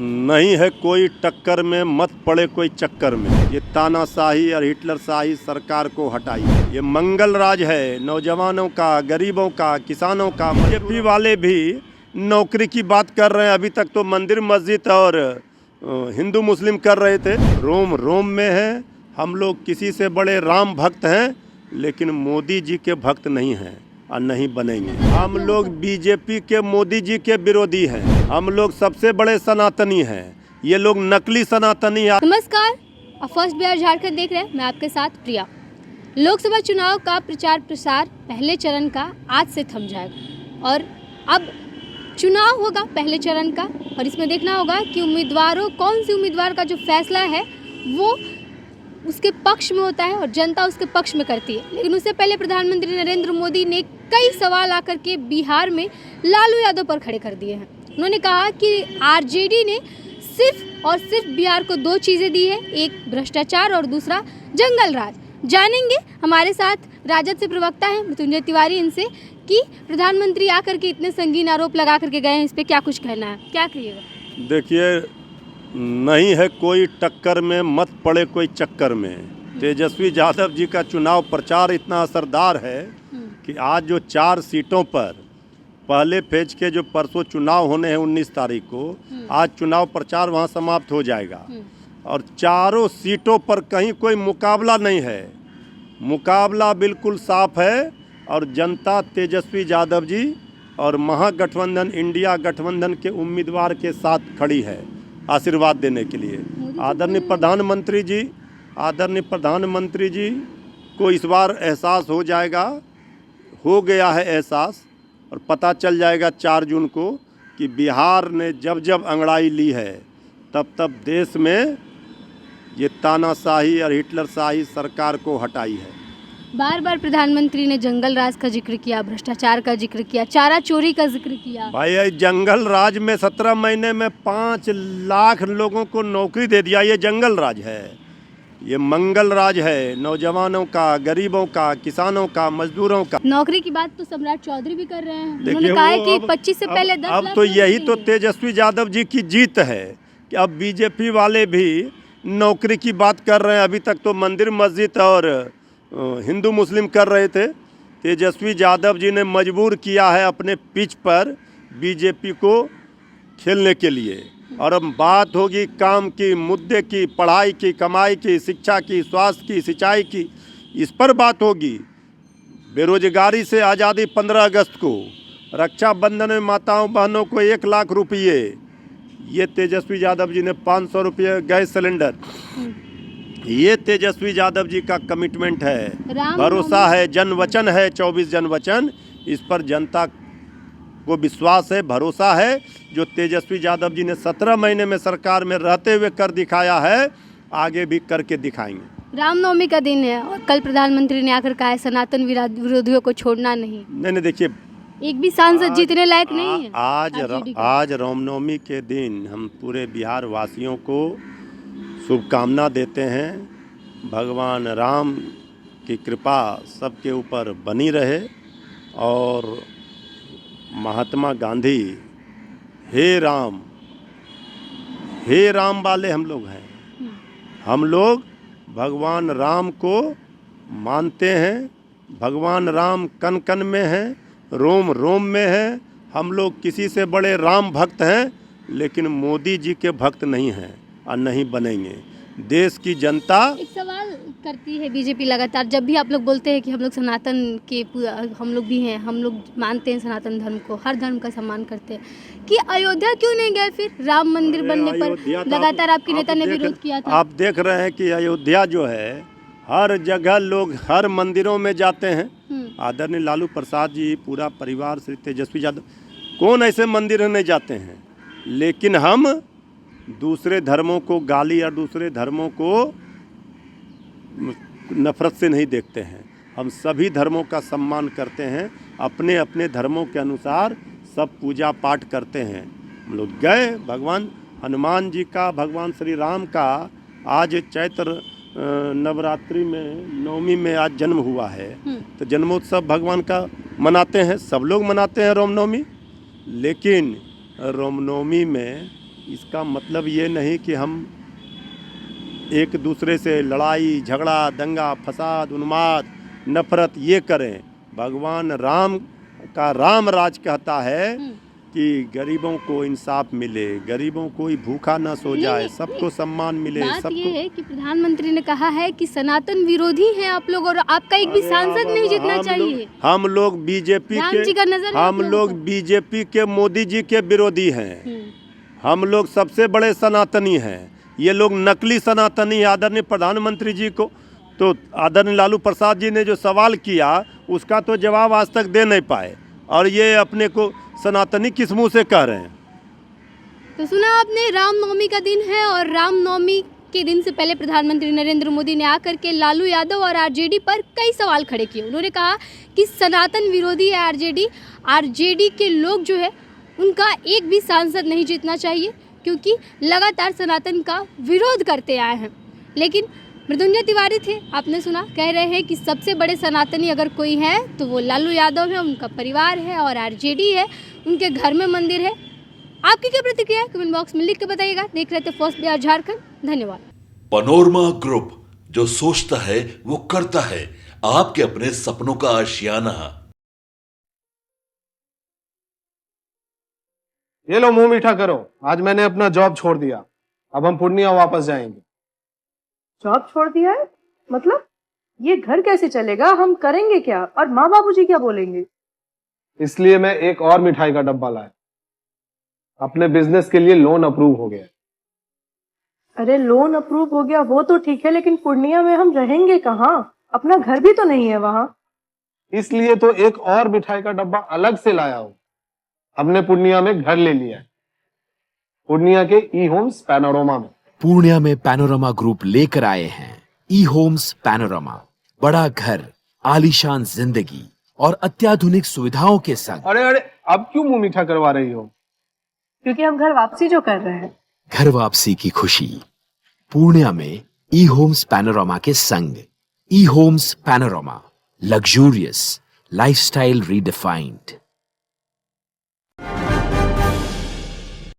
नहीं है कोई टक्कर में, मत पड़े कोई चक्कर में। ये तानाशाही और हिटलरशाही सरकार को हटाइए। ये मंगल राज है नौजवानों का, गरीबों का, किसानों का। बीजेपी वाले भी नौकरी की बात कर रहे हैं। अभी तक तो मंदिर मस्जिद और हिंदू मुस्लिम कर रहे थे। रोम रोम में है। हम लोग किसी से बड़े राम भक्त हैं, लेकिन मोदी जी के भक्त नहीं हैं और नहीं बनेंगे। हम लोग बीजेपी के, मोदी जी के विरोधी हैं। हम लोग सबसे बड़े सनातनी हैं। ये लोग नकली सनातनी हैं। नमस्कार, आप फर्स्ट बिहार झारखंड देख रहे हैं। मैं आपके साथ प्रिया। लोकसभा चुनाव का प्रचार प्रसार पहले चरण का आज से थम जाएगा और अब चुनाव होगा पहले चरण का, और इसमें देखना होगा कि कौन सी उम्मीदवार का जो फैसला है वो उसके पक्ष में होता है और जनता उसके पक्ष में करती है। लेकिन उससे पहले प्रधानमंत्री नरेंद्र मोदी ने कई सवाल आकर के बिहार में लालू यादव पर खड़े कर दिए हैं। उन्होंने कहा कि आरजेडी ने सिर्फ और सिर्फ बिहार को दो चीज़ें दी है, एक भ्रष्टाचार और दूसरा जंगल राज। जानेंगे, हमारे साथ राजद से प्रवक्ता हैं मृत्युंजय तिवारी, इनसे कि प्रधानमंत्री आकर के इतने संगीन आरोप लगा करके गए हैं, इस पर क्या कुछ कहना है, क्या कहिएगा? देखिए, नहीं है कोई टक्कर में, मत पड़े कोई चक्कर में। तेजस्वी यादव जी का चुनाव प्रचार इतना असरदार है कि आज जो 4 सीटों पर पहले फेज के जो परसों चुनाव होने हैं 19 तारीख को, आज चुनाव प्रचार वहां समाप्त हो जाएगा और चारों सीटों पर कहीं कोई मुकाबला नहीं है। मुकाबला बिल्कुल साफ है और जनता तेजस्वी यादव जी और महागठबंधन, इंडिया गठबंधन के उम्मीदवार के साथ खड़ी है आशीर्वाद देने के लिए। आदरणीय प्रधानमंत्री जी को इस बार एहसास हो जाएगा, हो गया है एहसास, और पता चल जाएगा 4 जून को कि बिहार ने जब जब अंगड़ाई ली है तब तब देश में ये तानाशाही और हिटलरशाही सरकार को हटाई है। बार बार प्रधानमंत्री ने जंगल राज का जिक्र किया, भ्रष्टाचार का जिक्र किया, चारा चोरी का जिक्र किया। भाई, ये जंगल राज में 17 महीने में 5 लाख लोगों को नौकरी दे दिया। ये जंगल राज है, ये मंगल राज है नौजवानों का, गरीबों का, किसानों का, मजदूरों का। नौकरी की बात तो सम्राट चौधरी भी कर रहे हैं। उन्होंने कहा है कि 25 से पहले 10 अब लाख तो यही तो तेजस्वी यादव जी की जीत है कि अब बीजेपी वाले भी नौकरी की बात कर रहे हैं। अभी तक तो मंदिर मस्जिद और हिंदू मुस्लिम कर रहे थे। तेजस्वी यादव जी ने मजबूर किया है अपने पिच पर बीजेपी को खेलने के लिए। और अब बात होगी काम की, मुद्दे की, पढ़ाई की, कमाई की, शिक्षा की, स्वास्थ्य की, सिंचाई की, इस पर बात होगी। बेरोजगारी से आज़ादी 15 अगस्त को, रक्षाबंधन में माताओं बहनों को 1 लाख रुपये, ये तेजस्वी यादव जी ने 500 रुपये गैस सिलेंडर, ये तेजस्वी यादव जी का कमिटमेंट है, भरोसा है, जन वचन है, 24 जन वचन। इस पर जनता को विश्वास है, भरोसा है। जो तेजस्वी यादव जी ने 17 महीने में सरकार में रहते हुए कर दिखाया है, आगे भी करके दिखाएंगे। रामनवमी का दिन है और कल प्रधानमंत्री ने आकर कहा है सनातन विरोधियों को छोड़ना नहीं। नहीं, देखिए, एक भी सांसद जीतने लायक नहीं है। आज रामनवमी के दिन हम पूरे बिहार वासियों को शुभकामना देते हैं। भगवान राम की कृपा सबके ऊपर बनी रहे और महात्मा गांधी हे राम वाले हम लोग हैं। हम लोग भगवान राम को मानते हैं। भगवान राम कन कन में हैं, रोम रोम में हैं। हम लोग किसी से बड़े राम भक्त हैं, लेकिन मोदी जी के भक्त नहीं हैं और नहीं बनेंगे। देश की जनता एक सवाल करती है बीजेपी लगातार, जब भी आप लोग बोलते हैं कि हम लोग सनातन के, हम लोग भी हैं, हम लोग मानते हैं सनातन धर्म को, हर धर्म का सम्मान करते हैं, कि अयोध्या क्यों नहीं गए फिर? राम मंदिर बनने पर लगातार आपके नेता ने विरोध किया था। आप देख रहे हैं कि अयोध्या जो है, हर जगह लोग हर मंदिरों में जाते हैं। आदरणीय लालू प्रसाद जी, पूरा परिवार, श्री तेजस्वी यादव, कौन ऐसे मंदिर नहीं जाते हैं? लेकिन हम दूसरे धर्मों को गाली और दूसरे धर्मों को नफरत से नहीं देखते हैं। हम सभी धर्मों का सम्मान करते हैं। अपने अपने धर्मों के अनुसार सब पूजा पाठ करते हैं। हम लोग गए, भगवान हनुमान जी का, भगवान श्री राम का आज चैत्र नवरात्रि में, नवमी में आज जन्म हुआ है, तो जन्मोत्सव भगवान का मनाते हैं। सब लोग मनाते हैं रामनवमी। लेकिन रामनवमी में इसका मतलब ये नहीं कि हम एक दूसरे से लड़ाई झगड़ा दंगा फसाद उन्माद नफरत ये करें। भगवान राम का राम राज कहता है कि गरीबों को इंसाफ मिले, गरीबों कोई भूखा ना सो जाए, सबको सम्मान मिले। बात सबको ये है कि प्रधानमंत्री ने कहा है कि सनातन विरोधी हैं आप लोग और आपका एक भी सांसद नहीं जीतना चाहिए। हम लोग बीजेपी राम जी का के नजर है हम आप लोग लोगों बीजेपी के मोदी जी के विरोधी हैं। पर। हम लोग सबसे बड़े सनातनी हैं। ये लोग नकली सनातनी हैं। आदरणीय प्रधानमंत्री जी को तो आदरणीय लालू प्रसाद जी ने जो सवाल किया उसका तो जवाब आज तक दे नहीं पाए, और ये अपने को सनातनी किस मुँह से कह रहे हैं। तो सुना आपने, रामनवमी का दिन है और रामनवमी के दिन से पहले प्रधानमंत्री नरेंद्र मोदी ने आकर के लालू यादव और आरजेडी पर कई सवाल खड़े किए। उन्होंने कहा कि सनातन विरोधी है आरजेडी के लोग जो है उनका एक भी सांसद नहीं जीतना चाहिए क्योंकि लगातार सनातन का विरोध करते आए हैं। लेकिन मृत्युंजय तिवारी थे, आपने सुना, कह रहे हैं कि सबसे बड़े सनातनी अगर कोई है तो वो लालू यादव है, उनका परिवार है और आरजेडी है, उनके घर में मंदिर है। आपकी क्या प्रतिक्रिया है कमेंट बॉक्स में लिख के बताइएगा। देख रहे थे फर्स्ट बिहार झारखंड। धन्यवाद। पनोरमा ग्रुप, जो सोचता है वो करता है। आपके अपने सपनों का आशियाना। ये लो मुंह मीठा करो, आज मैंने अपना जॉब छोड़ दिया, अब हम पूर्णिया वापस जाएंगे। जॉब छोड़ दिया है? मतलब ये घर कैसे चलेगा? हम करेंगे क्या? और माँ बाबूजी क्या बोलेंगे? इसलिए मैं एक और मिठाई का डब्बा लाया। अपने बिजनेस के लिए लोन अप्रूव हो गया। अरे लोन अप्रूव हो गया वो तो ठीक है, लेकिन पूर्णिया में हम रहेंगे कहाँ? अपना घर भी तो नहीं है वहाँ। इसलिए तो एक और मिठाई का डब्बा अलग से लाया हूँ। हमने पूर्णिया में घर ले लिया है, पूर्णिया के ई होम्स पैनोरमा में। पूर्णिया में पैनोरमा ग्रुप लेकर आए हैं ई होम्स पैनोरमा। बड़ा घर, आलीशान जिंदगी और अत्याधुनिक सुविधाओं के संग। अरे अरे, अब क्यों मुंह मीठा करवा रही हो? क्योंकि हम घर वापसी जो कर रहे हैं। घर वापसी की खुशी पूर्णिया में ई होम्स पैनोरमा के संग। ई homes panorama, luxurious lifestyle redefined.